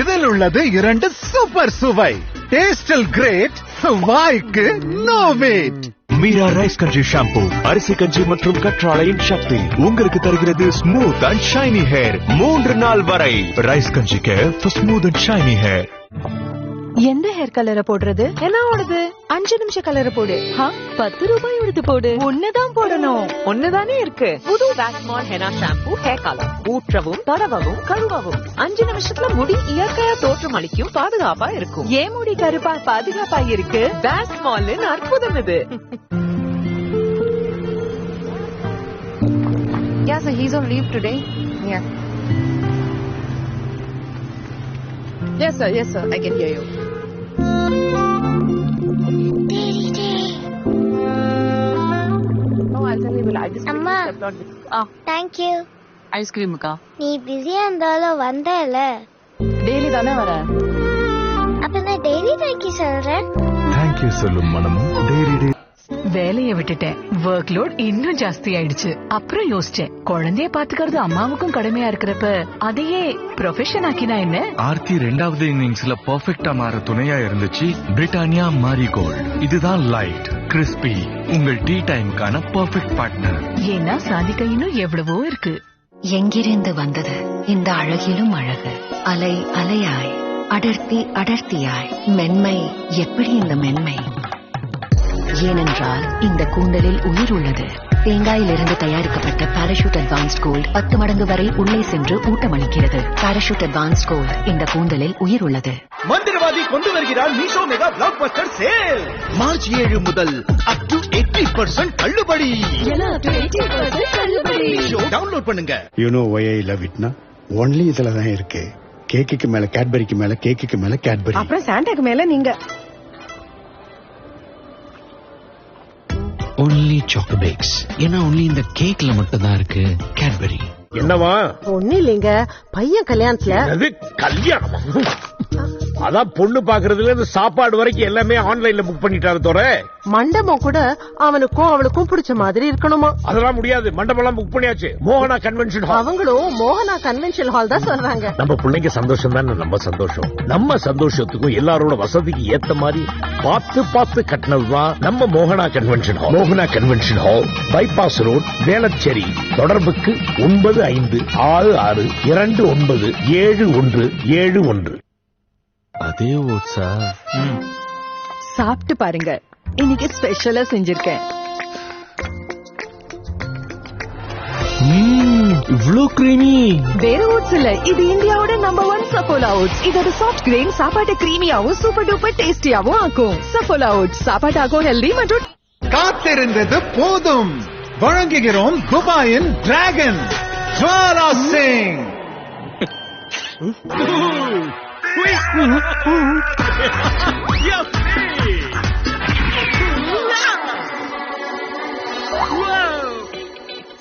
இதில் உள்ளது 2 சூப்பர் சுவை. டேஸ்டல் கிரேட், வாய்க்கு நோ வெயிட். மீரா ரைஸ் கஞ்சி ஷாம்பு அரிசி கஞ்சி மற்றும் கற்றாழையின் சக்தி உங்களுக்கு தருகிறது ஸ்மூத் அண்ட் ஷைனி ஹேர் 3 நாள் வரை. Rice kanji care for smooth and shiny hair. எந்த ஹேர் கலரை போடுறது? என்னோடது 5 நிமிஷ கலரை போடு. 10 ரூபாய் எடுத்து போடு. ஒண்ணுதான் போடணும். ஒண்ணுதானே இருக்கு. புது வேக்ஸ்மால் ஹெனா ஷாம்பு ஹேர் கலர். ஊற்றவும் தடவவும் கழுவவும் 5 நிமிஷத்துல முடி இயற்கையா தோற்றம் அளிக்கும், பாதுகாப்பா இருக்கும். ஏன் முடி கருப்பா பாதுகாப்பா இருக்கு? வேக்ஸ்மாலின் அற்புதம் இது. Yeah, so he's on leave today. Yeah. Yes, sir, I can hear you. No, I'll tell you, I just அம்மா தேங்க் யூ. ஐஸ்கிரீமுக்கா? நீ பிஸியா இருந்தாலும் வந்தல. டெய்லி தானே வரேன். அப்ப நான் டெய்லி தேங்க் யூ சொல்றேன். தேங்க் யூ சொல்லும் மனமும் டெய்லி. வேலையை விட்டுட்டேன். ஒர்க் லோட் இன்னும் ஜாஸ்தி ஆயிடுச்சு. அப்புறம் யோசிச்சேன், குழந்தைய பாத்துக்கிறது அம்மாவுக்கும் கடமையா இருக்கிறப்ப அதையே ப்ரொஃபஷன் ஆக்கினா என்ன? ஆர்த்தி 2வது இன்னிங்ஸ்ல பெர்ஃபெக்ட்டா மாற துணையா இருந்துச்சு பிரிட்டானியா மாரிகோல்ட். இதுதான் லைட் கிறிஸ்பி உங்கள் டீ டைம்க்கான பெர்ஃபெக்ட் பார்ட்னர். ஏன்னா சாதிக்க இன்னும் எவ்வளவோ இருக்கு. எங்கிருந்து வந்தது இந்த அழகிலும் அழகு? அலை அலையாய் அடர்த்தி அடர்த்தியாய் மென்மை எப்படி இந்த மென்மை? ஏனென்றால் இந்த கூந்தலில் உயிர் உள்ளது. தேங்காயிலிருந்து தயாரிக்கப்பட்ட பாராசூட் அட்வான்ஸ்ட் கோல்ட் 10 மடங்கு வரை உள்ளே சென்று ஊட்டமளிக்கிறது. பாராசூட் அட்வான்ஸ்ட் கோல்ட் இந்த கூந்தலில் உயிர் உள்ளது. மந்திரவாதி கொண்டு வருகிறார் Meesho mega blockbuster sale. March 7 முதல் அப் டு 80% தள்ளுபடி. டவுன்லோட் பண்ணுங்க. You know why I love இட்னா ஒன்லி இதுல தான் இருக்கு. கேக்குக்கு மேல கேட்பரிக்கு மேல கேக்குக்கு மேல கேட்பரி. அப்புறம் சாண்டாக்கு மேல நீங்க. Only Chocobakes. ஏன்னா only இந்த கேக்ல மட்டும் தான் இருக்கு கேட்பரி. என்னவா? ஒண்ணு இல்லைங்க, பையன் கல்யாணத்துல. கல்யாணமா? அதான் பொண்ணு பாக்குறதுல இருந்து சாப்பாடு வரைக்கும் எல்லாமே ஆன்லைன்ல புக் பண்ணிட்டாரு தோற. மண்டபம் கூட அவனுக்கும் அவளுக்கும் பிடிச்ச மாதிரி இருக்கணுமா? அதெல்லாம் முடியாது, மண்டபம் எல்லாம் புக் பண்ணியாச்சு. மோகனா கன்வென்ஷன் ஹால். அவங்களும் மோகனா கன்வென்ஷன் ஹால் தான் சொல்றாங்க. நம்ம பிள்ளைங்க சந்தோஷம் தான் நம்ம சந்தோஷம். நம்ம சந்தோஷத்துக்கும் எல்லாரோட வசதிக்கு ஏத்த மாதிரி பார்த்து பார்த்து கட்டினதுதான் நம்ம மோகனா கன்வென்ஷன் ஹால். மோகனா convention hall, bypass road, Velachery. தொடர்புக்கு 9566297171. அதே ஓட்ஸா? சாப்பிட்டு பாருங்க, இன்னைக்கு ஸ்பெஷலா செஞ்சிருக்கேன். இவ்ளோ கிரீமி. வேற ஓட்ஸ் இல்ல, இது இந்தியாவோட நம்பர் 1 சஃபோலா ஓட்ஸ். இதோட சாஃப்ட் கிரெயின் சாப்பாட்டை கிரீமியாவும் சூப்பர் டூப்பர் டேஸ்டியாவும் ஆக்கும். சஃபோலா ஓட்ஸ் சாப்பாட்டாக்கும் ஹெல்தி மற்றும் காத்திருந்தது போதும். வழங்குகிறோம் துபாயின் டிராகன் ஜுவாலா சிங்.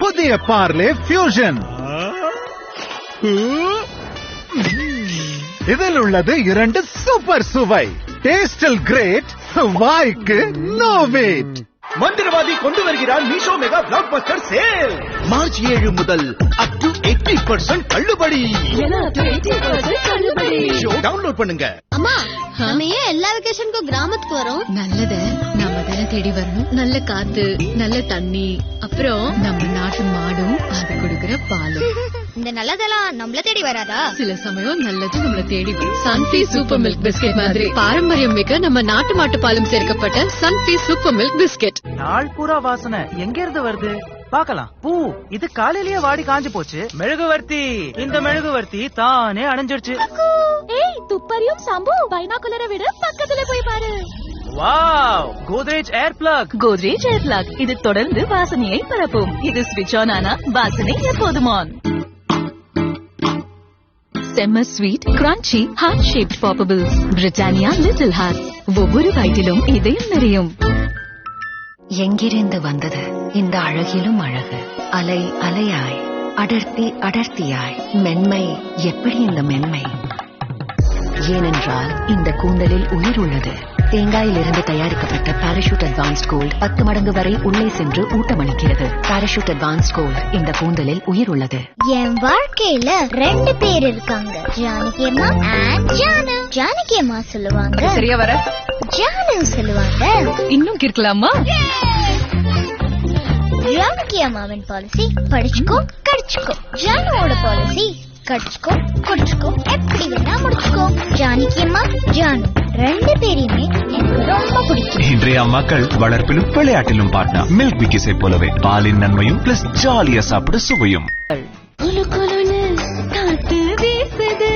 புதிய பார்லே ஃபியூஷன். இதில் உள்ளது 2 சூப்பர் சுவை. டேஸ்டல் கிரேட், வாய்க்கு நோ வெயிட். மந்திரவாதி கொண்டு வருகிறார் Meesho mega blockbuster sale. March 7 முதல் அப் டு 80% தள்ளுபடி. டவுன்லோட் பண்ணுங்க. அம்மா, நம்ம ஏன் எல்லா வெக்கேஷனுக்கும் கிராமத்துக்கு வரோம்? நல்லத நாம தானே தேடி வரணும். நல்ல காத்து, நல்ல தண்ணி, அப்புறம் நம்ம நாட்டு மாடும் அது கொடுக்கிற பாலும். இந்த நல்லதெல்லாம் நம்மள தேடி வராதா? சில சமயம் நல்லது நம்மள தேடி வரும். சன்ஃபீஸ் சூப்பர் மில்க் பிஸ்கெட் மாதிரி பாரம்பரியம் மிக்க நம்ம நாட்டு மாட்டு பாலும் சேர்க்கப்பட்ட சன்ஃபீஸ் சூப்பர் மில்க் பிஸ்கெட். நாள் பூரா வாசனை எங்க இருந்து வருது? பாக்கலாம். பூ, இது காலையிலேயே வாடி காஞ்சு போச்சு. மெழுகுவர்த்தி, இந்த மெழுகுவர்த்தி தானே அணைஞ்சிருச்சு. ஏய், துப்பறியும் சம்பு பைனாகுலரை விட பக்கத்துல போய் பாரு. வாவ், கோத்ரேஜ் ஏர் பிளக். கோத்ரேஜ் ஏர் பிளக், இது தொடர்ந்து வாசனையை பரப்பும். இது ஸ்விட்ச் ஆன் ஆனா வாசனை எப்போதும் ஆன். செம்ம sweet, crunchy, heart shaped poppables. Britannia little heart. ஒவ்வொரு பைட்டிலும் இதயம் நிறையும். எங்கிருந்து வந்தது இந்த அழகிலும் அழகு? அலை அலையாய், அடர்த்தி அடர்த்தியாய், மென்மை எப்படி இந்த மென்மை? ஏனென்றால் இந்த கூந்தலில் உயிர் உள்ளது. தேங்காயிலிருந்து தயாரிக்கப்பட்ட பாராசூட் அட்வான்ஸ்ட் கோல்ட் 10 மடங்கு வரை உள்ளே சென்று ஊட்டமளிக்கிறது. பாராசூட் அட்வான்ஸ்ட் கோல்ட், இந்த கூந்தலில் உயிர் உள்ளது. என் வாழ்க்கையில 2 பேர் இருக்காங்க, ஜானகி அம்மா and ஜானு. ஜானகி அம்மா சொல்லுவாங்க சரியா வர, ஜானு சொல்லுவாங்க இன்னும் கேட்கலாமா? ஜானகி அம்மாவின் பாலிசி படிச்சுக்கோ கடிச்சுக்கோ. ஜானுவோட பாலிசி கடிச்சுக்கோ குடிச்சுக்கோ, எப்படி வேணா முடிச்சுக்கோ. ஜானகி அம்மா ஜானு 2 பேரையுமே எனக்கு ரொம்ப பிடிக்கும். இன்றைய அம்மாக்கள் வளர்ப்பிலும் விளையாட்டிலும் பார்ட்னர். மில்க் பிக்கிஸை போலவே பாலின் நன்மையும் பிளஸ் ஜாலியா சாப்பிட சுவையும். குலு குலுன்னு காத்து வீசுது,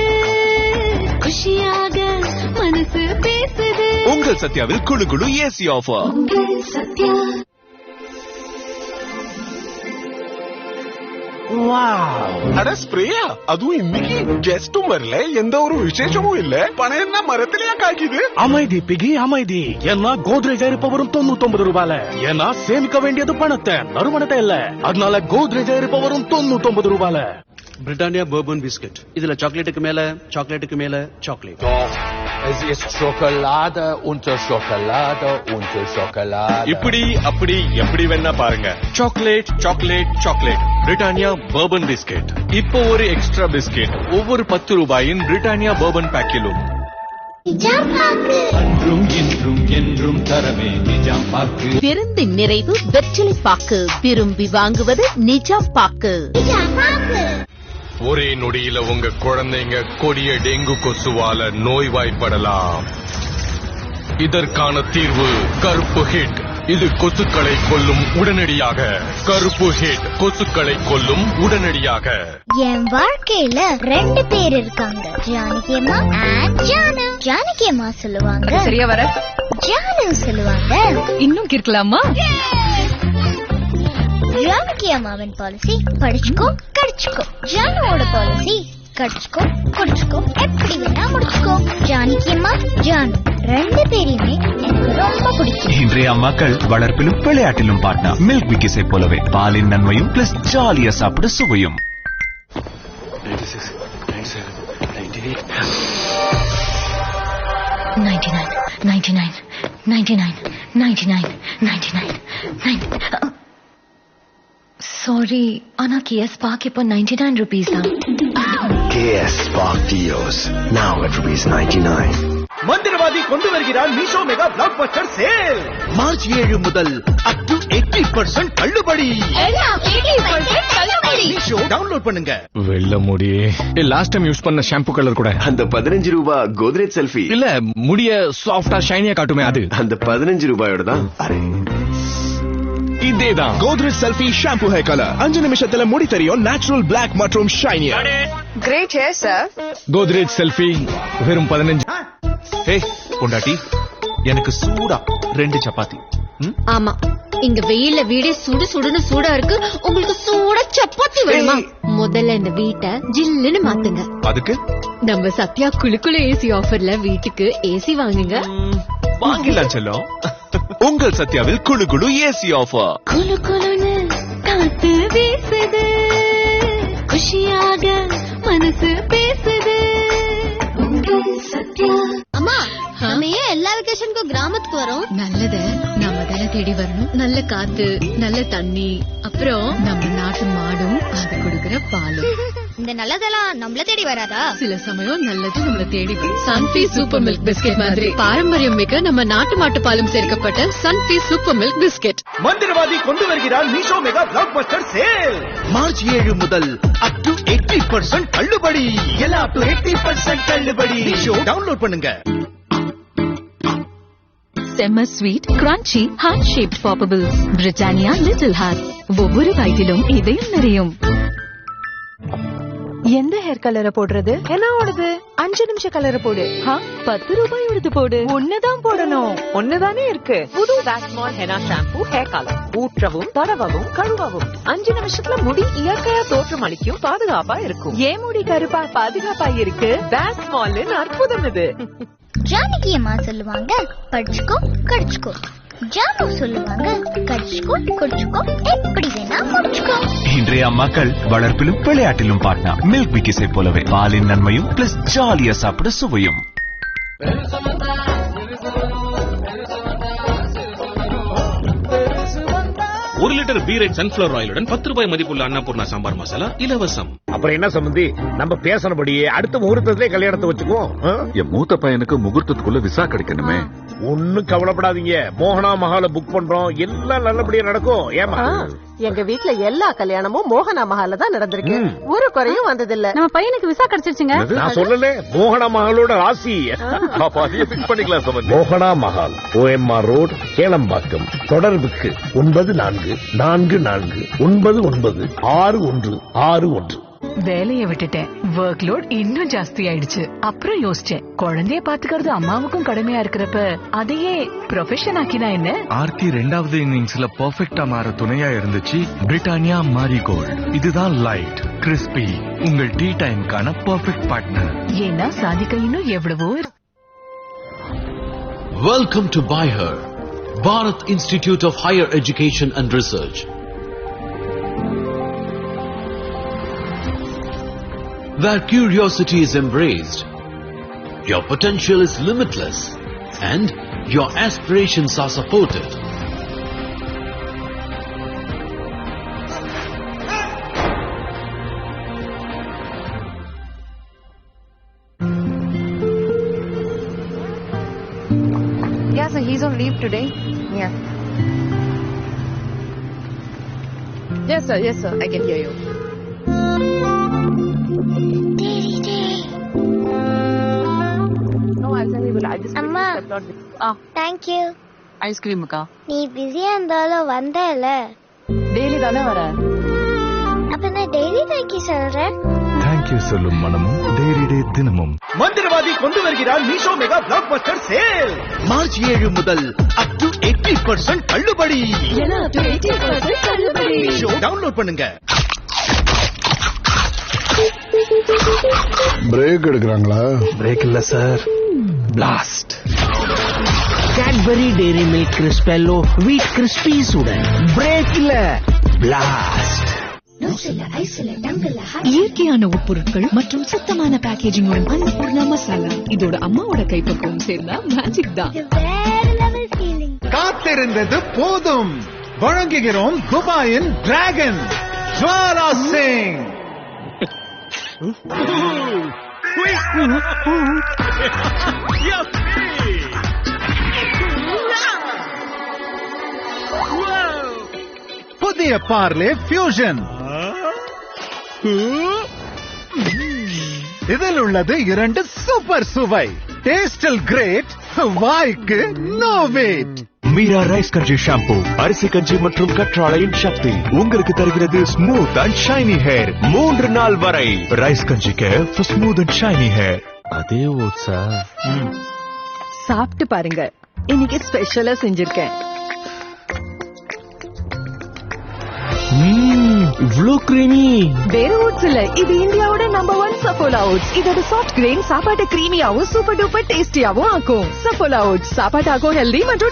குஷியாக மனசு பேசுது. உங்கள் சத்யாவில் குழு குழு ஏசி ஆஃபர். சத்யா. அட ஸ்ப்ரேயா, அதுவும் இன்னைக்கு கெஸ்டும் வரல, எந்த ஒரு விசேஷமும் இல்ல. பணம் என்ன மரத்திலேயே காய்க்குது. அமைதி பிகி அமைதி. ஏன்னா கோத்ரேஜ் இருப்பவரும் 99 ரூபாயில. ஏன்னா சேமிக்க வேண்டியது பணத்தை, நறுமணத்தை இல்ல. அதனால கோத்ரேஜ் இருப்பவரும் 99 ரூபாயில. Britannia Bourbon biscuit. இதுல சாக்லேட்டுக்கு மேல சாக்லேட்டுக்கு மேல chocolate. Es ist Schokolade unter Schokolade unter Schokolade. இப்படி அப்படி எப்படி வேணா பாருங்க. Chocolate chocolate chocolate. Britannia Bourbon biscuit. இப்போ ஒரு எக்ஸ்ட்ரா பிஸ்கெட் ஒவ்வொரு 10 ரூபாயின் பிரிட்டானியா பர்பன் பேக்கிலும். அன்றும் இன்றும் என்றும் தரவே நிஜாம் பாக்கு. விருந்தின் நிறைவு வெற்றிலை பாக்கு. விரும்பி வாங்குவது நிஜாம் பாக்கு. ஒரே நொடியில உங்க குழந்தைங்க கொடிய டெங்கு கொசுவால நோய்வாய்ப்படலாம். இதற்கான தீர்வு கருப்பு ஹிட். இது கொசுக்களை கொல்லும் உடனடியாக. கருப்பு ஹிட் கொசுக்களை கொல்லும் உடனடியாக. என் வாழ்க்கையில 2 பேர் இருக்காங்க, ஜானகி அம்மா and ஜானு. ஜானகி அம்மா சொல்லுவாங்க சரியா வர, ஜானு சொல்லுவாங்க இன்னும் கேட்கலாமா? ஜானகி அம்மாவின் பாலிசி படிச்சுக்கோ கடிச்சுக்கோ. ஜானுவோட பாலிசி கடிச்சுக்கோ குடிச்சுக்கோ, எப்படி வேணா முடிச்சுக்கோ. ஜானகி அம்மா ஜானு 2 பேரையுமே எனக்கு ரொம்ப பிடிக்கும். இன்றைய அம்மாக்கள் வளர்ப்பிலும் விளையாட்டிலும் பார்ட்னர். மில்க் பிக்கிஸை போலவே பாலின் நன்மையும் பிளஸ் ஜாலியா சாப்பிட சுவையும். 96, 97, 98. சாரி, ஆனா கேஎஸ் பார்க் இப்போ 99 ரூபீஸ் தான். KS Spark Dios, now at rupees 99. மந்திரவாதி கொண்டு வருகிறார் Meesho mega blockbuster sale. March 7 முதல் அப் டு 80% தள்ளுபடி. மீஷோ டவுன்லோட் பண்ணுங்க. வெள்ள முடி லாஸ்ட் டைம் யூஸ் பண்ண ஷாம்பு கலர் கூட அந்த 15 ரூபாய் கோத்ரேஜ் செல்ஃபி இல்ல, முடிய சாஃப்டா ஷைனியா காட்டுமே அது. அந்த 15 ரூபாயோட தான். இதேதான் Godrej selfie shampoo hair colour. 5 நிமிஷத்துல முடி தெரியும், நேச்சுரல் பிளாக் மற்றும் ஷைனியா. Great hair sir. Godrej selfie வெறும் 15. ஏய் பொண்டாட்டி, எனக்கு சூடா 2 சப்பாத்தி. ஆமா, இங்க வெயில்ல வீடே சுடு சுடுன்னு சூடா இருக்கு. உங்களுக்கு சூடா சப்பாத்தி வேணுமா? முதல்ல இந்த வீட்டை ஜில்லுன்னு மாத்துங்க. அதுக்கு நம்ம சத்யா குளுக்குளு ஏசி ஆஃபர்ல வீட்டுக்கு ஏசி வாங்குங்க. வாங்கிடலாம் செல்லம். உங்கள் சத்யாவில் குளு குளு ஏசி ஆஃபர். குளு குளுன்னு காத்து வீசுது, குஷியாக மனசு பேசுது. சத்யா. அம்மா, நம்ம ஏன் எல்லா வெக்கேஷனுக்கும் கிராமத்துக்கு வரோம்? நல்லத நாம தானே தேடி வரணும். நல்ல காத்து, நல்ல தண்ணி, அப்புறம் நம்ம நாட்டு மாடும் அது கொடுக்கிற பாலும். இந்த நல்லதெல்லாம் நம்மள தேடி வராதா? சில சமயம் நல்லது நம்மள தேடி வரும். சன்ஃபீஸ் சூப்பர் மில்க் பிஸ்கெட் மாதிரி பாரம்பரியம் மிக்க நம்ம நாட்டு மாட்டு பாலும் சேர்க்கப்பட்ட சன்ஃபீஸ் சூப்பர் மில்க் பிஸ்கெட். மந்திரவாதி கொண்டு வருகிறார் Meesho mega blockbuster sale. March 7 முதல் அப் டு 80% தள்ளுபடி. எல்லாம் அப் டு 80% தள்ளுபடி. மீஷோ டவுன்லோட் பண்ணுங்க. செம்ம sweet crunchy heart shaped poppables. Britannia little heart. ஒவ்வொரு பைட்டிலும் இதயம் நிறையும். எந்த ஹேர் கலரை போடுறது? என்ன ஓடுது? 5 நிமிஷ கலரை போடு. 10 ரூபாய் எடுத்து போடு. ஒண்ணுதான் போடணும். ஒண்ணுதானே இருக்கு. புது வேஸ்மால் ஹெனா ஷாம்பு ஹேர் கலர். ஊற்றவும் தடவவும் கழுவவும் 5 நிமிஷத்துல முடி இயற்கையா தோற்றம் அளிக்கும், பாதுகாப்பா இருக்கும். ஏன் முடி கருப்பா பாதுகாப்பா இருக்கு? வேஸ்மால் அற்புதம் இது. ஜானகி அம்மா சொல்லுவாங்க, படிச்சுக்கோ கடிச்சுக்கோ. ஜானு சொல்லுவாங்க, கடிச்சுக்கோ குடிச்சுக்கோ, எப்படி வேணா முடிச்சுக்கோ. இன்றைய அம்மாக்கள் வளர்ப்பிலும் விளையாட்டிலும் பாட்னா மில்க் பிக்கிஸை போலவே பாலின் நன்மையும் பிளஸ் ஜாலியா சாப்பிட சுவையும். 1 லிட்டர் பீரைட் சன்ஃபிளவர் ஆயிலுடன் 10 ரூபாய் மதிப்புள்ள அன்னபூர்ணா சாம்பார் மசாலா இலவசம். அப்புறம் என்ன சம்பந்தி, நம்ம பேசனபடியே அடுத்த முகூர்த்தத்திலே கல்யாணத்தை வச்சுக்குவோம். என் மூத்த பையனுக்கு முகூர்த்தத்துக்குள்ள விசா கிடைக்கணுமே. ஒண்ணும் கவலைப்படாதீங்க, மோகனா மஹால புக் பண்றோம், எல்லாம் நல்லபடியா நடக்கும். ஏமா, எங்க வீட்ல எல்லா கல்யாணமும் மோகனா மஹால தான் நடந்திருக்கு. ஒரு குறையும் வந்ததில்ல. நம்ம பையனுக்கு விசா கிடைச்சிருச்சுங்க. நான் சொல்லல, மோகனா மஹாலோட ராசி. பண்ணிக்கலாம் சம்பந்தி. மோகனா மஹால், OMR ரோட், கேளம்பாக்கம். தொடர்புக்கு 9444996161. வேலையை விட்டுட்டேன். ஒர்க் லோட் இன்னும் ஜாஸ்தி ஆயிடுச்சு. அப்புறம் யோசிச்சேன், குழந்தைய பாத்துக்கிறது அம்மாவுக்கும் கடமையா இருக்கிறப்ப அதையே ப்ரொஃபஷன் ஆக்கினா என்ன? ஆர்த்தி 2வது இன்னிங்ஸ்ல பெர்ஃபெக்ட்டா மாற துணையா இருந்துச்சு பிரிட்டானியா மாரிகோல்ட். இதுதான் லைட் கிறிஸ்பி உங்கள் டீ டைம்க்கான பெர்ஃபெக்ட் பார்ட்னர். ஏன்னா சாதிக்க இன்னும் எவ்வளவோ. Welcome to BuyHer, Bharat Institute of Higher Education and Research. Where curiosity is embraced, your potential is limitless, and your aspirations are supported. Yeah, sir, he's on leave today. Yeah. Yes, sir, I can hear you. அம்மா, thank you. ஐஸ்கிரீமுக்கா? நீ பிஸியா இருந்தாலும் வந்தல. Daily தானே வர. அப்ப நான் டெய்லி தேங்க் யூ சொல்றேன். தேங்க்யூ சொல்லும் மனமும் டெய்லி தினமும். மந்திரவாதி கொண்டு வருகிறார் Meesho mega blockbuster sale. March 7 முதல் அப் டு 80% தள்ளுபடி. மீஷோ டவுன்லோட் பண்ணுங்க. பிரேக் எடுக்கிறாங்களா? பிரேக் இல்ல sir, blast. Cadbury Dairy Milk Crispello wheat crispies உடன் பிரேக் இல்ல, பிளாஸ்ட். இயற்கையான உட்பொருட்கள் மற்றும் சுத்தமான பேக்கேஜிங்குடன் அன்னபூர்ணா மசாலா. இதோட அம்மாவோட கைப்பக்குவம் சேர்ந்தா மேஜிக் தான். காத்திருந்தது போதும். வழங்குகிறோம் துபாயின் டிராகன் ஜுவாலா சிங். புதிய பார்லே ஃபியூஷன். இதில் உள்ளது 2 சூப்பர் சுவை. டேஸ்டல் கிரேட், வாய்க்கு நோ வெயிட். மீரா ரைஸ் கஞ்சி ஷாம்பு அரிசி கஞ்சி மற்றும் கற்றாழையின் சக்தி உங்களுக்கு தருகிறது ஸ்மூத் அண்ட் ஷைனி ஹேர் 3 நாள் வரை. ரைஸ் கஞ்சிக்கு ஸ்மூத் அண்ட் ஷைனி ஹேர். அதே ஓட்ஸா? சாப்பிட்டு பாருங்க, இன்னைக்கு ஸ்பெஷலா செஞ்சிருக்கேன். இவ்ளோ கிரீமி. வேற ஓட்ஸ் இல்ல, இது இந்தியாவோட நம்பர் 1 சஃபோலா ஓட்ஸ். இதோட சாஃப்ட் கிரெயின் சாப்பாட்டை கிரீமியாவும் சூப்பர் டூப்பர் டேஸ்டியாவும் ஆக்கும். சஃபோலா ஓட்ஸ் சாப்பாட்டாக்கும் ஹெல்தி மற்றும்